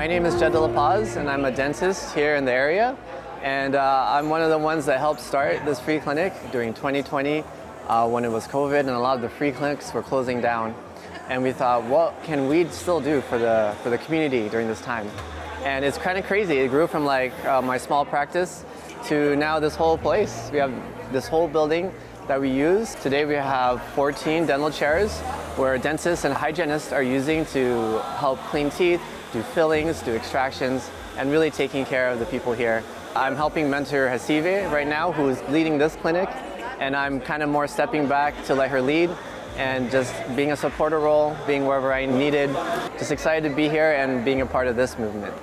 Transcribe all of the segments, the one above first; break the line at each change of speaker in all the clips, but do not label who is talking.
My name is Jed De La Paz, and I'm a dentist here in the area. And I'm one of the ones that helped start this free clinic during 2020 when it was COVID and a lot of the free clinics were closing down. And we thought, what can we still do for the community during this time? And it's kind of crazy. It grew from like my small practice to now this whole place. We have this whole building that we use. Today we have 14 dental chairs where dentists and hygienists are using to help clean teeth, do fillings, do extractions, and really taking care of the people here. I'm helping mentor Hasive right now, who's leading this clinic, and I'm kind of more stepping back to let her lead and just being a supporter role, being wherever I needed. Just excited to be here and being a part of this movement.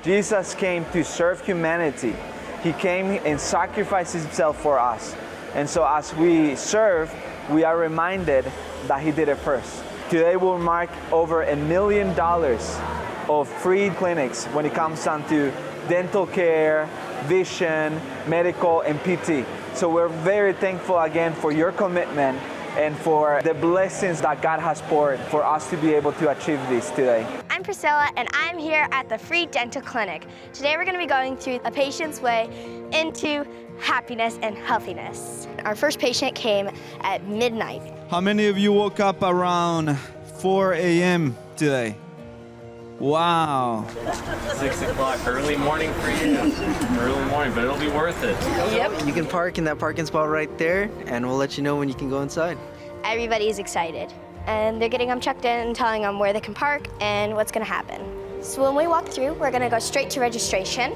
Jesus came to serve humanity. He came and sacrificed himself for us. And so as we serve, we are reminded that he did it first. Today we'll mark over $1 million of free clinics when it comes down to dental care, vision, medical, and PT. So we're very thankful again for your commitment and for the blessings that God has poured for us to be able to achieve this today.
I'm Priscilla, and I'm here at the Free Dental Clinic. Today we're going to be going through a patient's way into happiness and healthiness. Our first patient came at midnight.
How many of you woke up around 4 a.m. today? Wow.
6 o'clock, early morning for you. Early morning, but it'll be worth it.
Yep. You can park in that parking spot right there, and we'll let you know when you can go inside.
Everybody's excited, and they're getting them checked in and telling them where they can park and what's going to happen. So when we walk through, we're going to go straight to registration.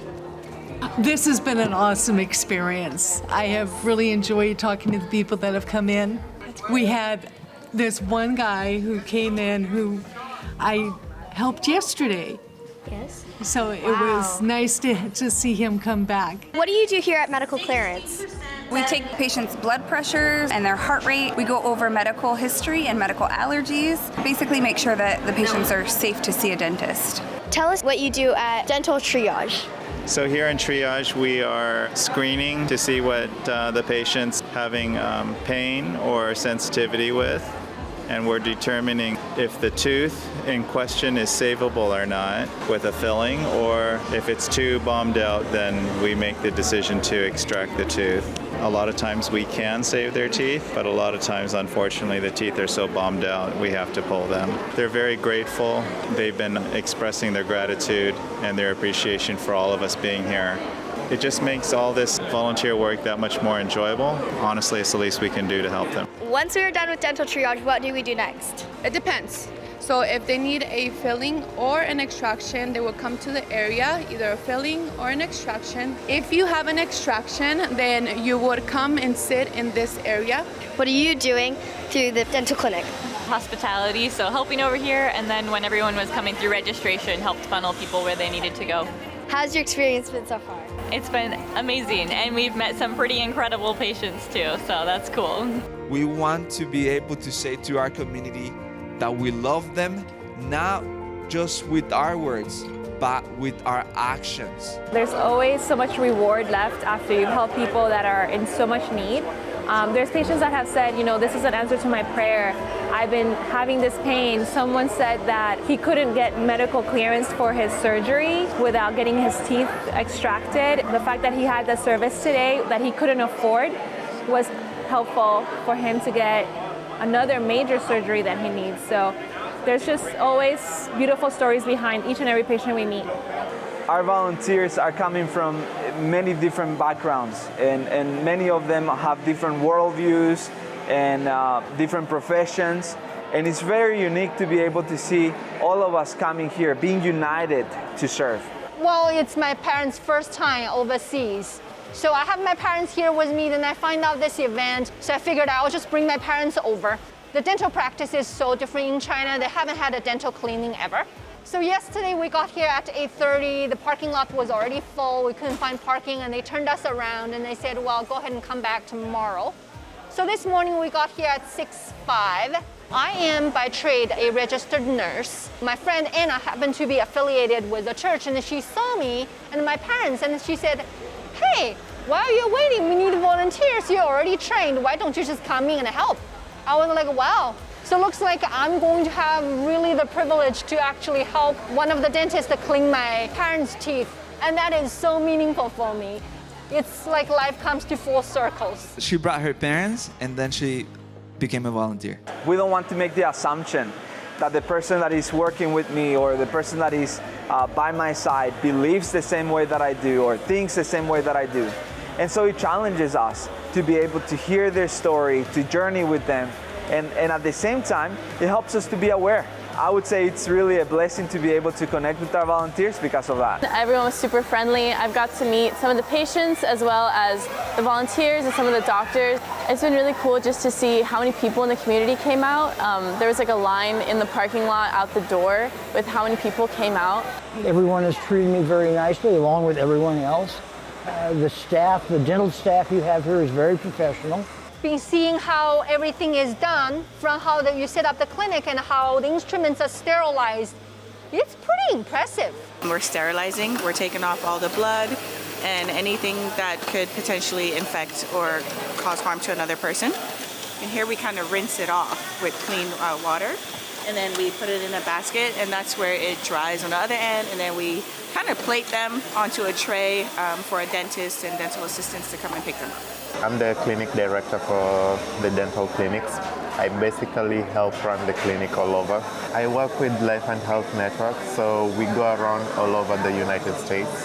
This has been an awesome experience. I have really enjoyed talking to the people that have come in. We had this one guy who came in who I helped yesterday.
Yes.
So it was nice to see him come back.
What do you do here at Medical Clearance?
We take patients' blood pressures and their heart rate. We go over medical history and medical allergies. Basically make sure that the patients are safe to see a dentist.
Tell us what you do at dental triage.
So here in triage, we are screening to see what the patient's having pain or sensitivity with. And we're determining if the tooth in question is savable or not with a filling, or if it's too bombed out, then we make the decision to extract the tooth. A lot of times we can save their teeth, but a lot of times, unfortunately, the teeth are so bombed out, we have to pull them. They're very grateful. They've been expressing their gratitude and their appreciation for all of us being here. It just makes all this volunteer work that much more enjoyable. Honestly, it's the least we can do to help them.
Once we are done with dental triage, what do we do next?
It depends. So if they need a filling or an extraction, they will come to the area, either a filling or an extraction. If you have an extraction, then you would come and sit in this area.
What are you doing through the dental clinic?
Hospitality, so helping over here, and then when everyone was coming through registration, helped funnel people where they needed to go.
How's your experience been so far?
It's been amazing, and we've met some pretty incredible patients too, so that's cool.
We want to be able to say to our community that we love them, not just with our words, but with our actions.
There's always so much reward left after you've helped people that are in so much need. There's patients that have said, this is an answer to my prayer. I've been having this pain. Someone said that he couldn't get medical clearance for his surgery without getting his teeth extracted. The fact that he had the service today that he couldn't afford was helpful for him to get another major surgery that he needs. So there's just always beautiful stories behind each and every patient we meet.
Our volunteers are coming from many different backgrounds, and many of them have different worldviews and different professions. And it's very unique to be able to see all of us coming here, being united to serve.
Well, it's my parents' first time overseas. So I have my parents here with me, then I find out this event, so I figured I'll just bring my parents over. The dental practice is so different in China. They haven't had a dental cleaning ever. So yesterday we got here at 8:30. The parking lot was already full. We couldn't find parking, and they turned us around and they said, well, go ahead and come back tomorrow. So this morning we got here at 6:05. I am by trade a registered nurse. My friend Anna happened to be affiliated with the church, and she saw me and my parents, and she said, hey, while you're waiting, we need volunteers. You're already trained. Why don't you just come in and help? I was like, wow, So it looks like I'm going to have really the privilege to actually help one of the dentists to clean my parents' teeth. And that is so meaningful for me. It's like life comes to full circles.
She brought her parents and then she became a volunteer.
We don't want to make the assumption that the person that is working with me or the person that is by my side believes the same way that I do or thinks the same way that I do. And so it challenges us to be able to hear their story, to journey with them, and at the same time, it helps us to be aware. I would say it's really a blessing to be able to connect with our volunteers because of that.
Everyone was super friendly. I've got to meet some of the patients as well as the volunteers and some of the doctors. It's been really cool just to see how many people in the community came out. There was like a line in the parking lot out the door with how many people came out.
Everyone has treated me very nicely along with everyone else. The staff, the dental staff you have here is very professional.
Been seeing how everything is done from how you set up the clinic and how the instruments are sterilized. It's pretty impressive.
We're sterilizing, we're taking off all the blood and anything that could potentially infect or cause harm to another person. And here we kind of rinse it off with clean water. And then we put it in a basket and that's where it dries on the other end. And then we kind of plate them onto a tray for a dentist and dental assistants to come and pick them up.
I'm the clinic director for the dental clinics. I basically help run the clinic all over. I work with Life and Health Network, so we go around all over the United States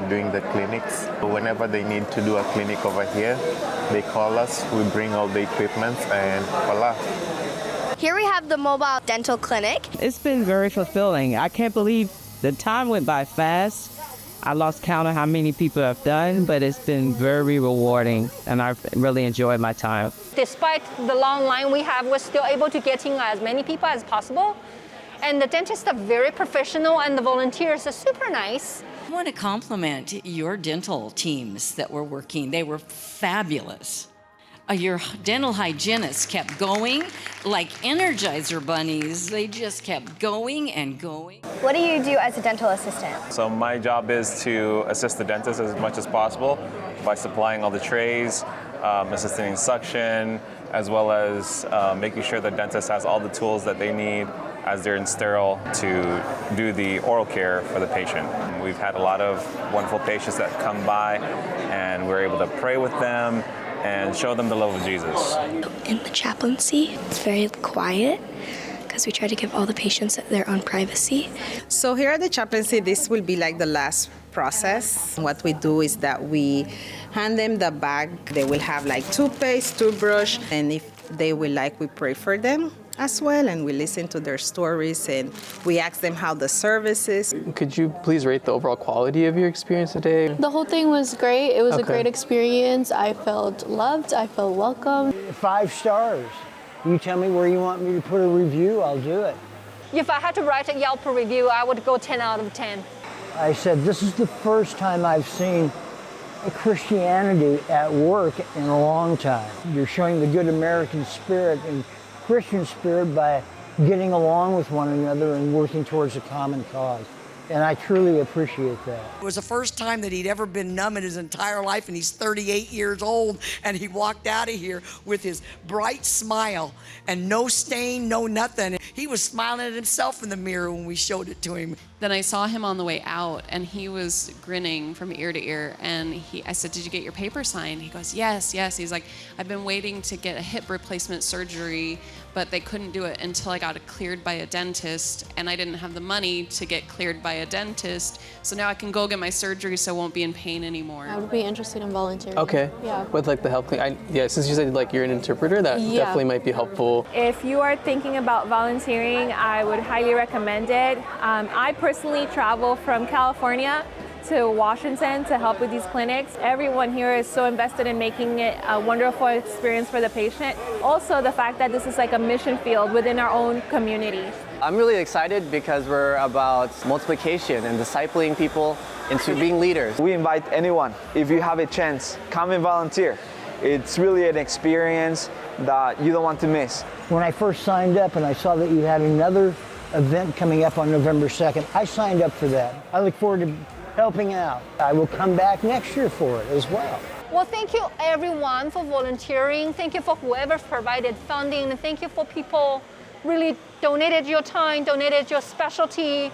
doing the clinics. Whenever they need to do a clinic over here, they call us, we bring all the equipment, and voila.
Here we have the mobile dental clinic.
It's been very fulfilling. I can't believe the time went by fast. I lost count of how many people I've done, but it's been very rewarding, and I've really enjoyed my time.
Despite the long line we have, we're still able to get in as many people as possible. And the dentists are very professional, and the volunteers are super nice.
I want to compliment your dental teams that were working. They were fabulous. Your dental hygienists kept going like Energizer bunnies. They just kept going and going.
What do you do as a dental assistant?
So my job is to assist the dentist as much as possible by supplying all the trays, assisting in suction, as well as making sure the dentist has all the tools that they need as they're in sterile to do the oral care for the patient. We've had a lot of wonderful patients that come by and we're able to pray with them and show them the love of Jesus.
In the chaplaincy, it's very quiet because we try to give all the patients their own privacy.
So here at the chaplaincy, this will be like the last process. What we do is that we hand them the bag. They will have like toothpaste, toothbrush, and if they will like, we pray for them as well, and we listen to their stories and we ask them how the service is.
Could you please rate the overall quality of your experience today?
The whole thing was great. It was a great experience. I felt loved. I felt welcome.
5 stars. You tell me where you want me to put a review, I'll do it.
If I had to write a Yelp review, I would go 10 out of 10.
I said, this is the first time I've seen Christianity at work in a long time. You're showing the good American spirit and Christian spirit by getting along with one another and working towards a common cause. And I truly appreciate that.
It was the first time that he'd ever been numb in his entire life, and he's 38 years old, and he walked out of here with his bright smile and no stain, no nothing. He was smiling at himself in the mirror when we showed it to him.
Then I saw him on the way out, and he was grinning from ear to ear, and I said, "Did you get your paper signed?" He goes, yes. He's like, "I've been waiting to get a hip replacement surgery, but they couldn't do it until I got it cleared by a dentist, and I didn't have the money to get cleared by a dentist, so now I can go get my surgery so I won't be in pain anymore."
I would be interested in volunteering.
Okay.
Yeah.
With like the help, since you said like you're an interpreter, that definitely might be helpful.
If you are thinking about volunteering, I would highly recommend it. I personally travel from California to Washington to help with these clinics. Everyone here is so invested in making it a wonderful experience for the patient. Also, the fact that this is like a mission field within our own community.
I'm really excited because we're about multiplication and discipling people into being leaders.
We invite anyone, if you have a chance, come and volunteer. It's really an experience that you don't want to miss.
When I first signed up and I saw that you had another event coming up on November 2nd, I signed up for that. I look forward to helping out. I will come back next year for it as well.
Well, thank you everyone for volunteering. Thank you for whoever provided funding. And thank you for people really donated your time, donated your specialty,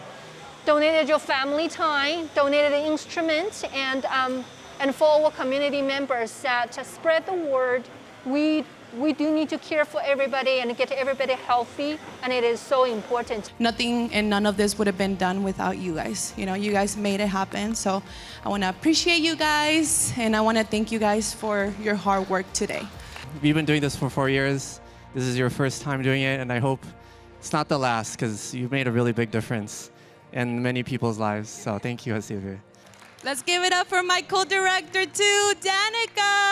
donated your family time, donated the instruments, and for our community members to spread the word. We do need to care for everybody and get everybody healthy, and it is so important.
Nothing and none of this would have been done without you guys. You know, you guys made it happen. So I want to appreciate you guys, and I want to thank you guys for your hard work today.
We've been doing this for 4 years. This is your first time doing it, and I hope it's not the last, because you've made a really big difference in many people's lives. So thank you, Xavier.
Let's give it up for my co-director too, Danica.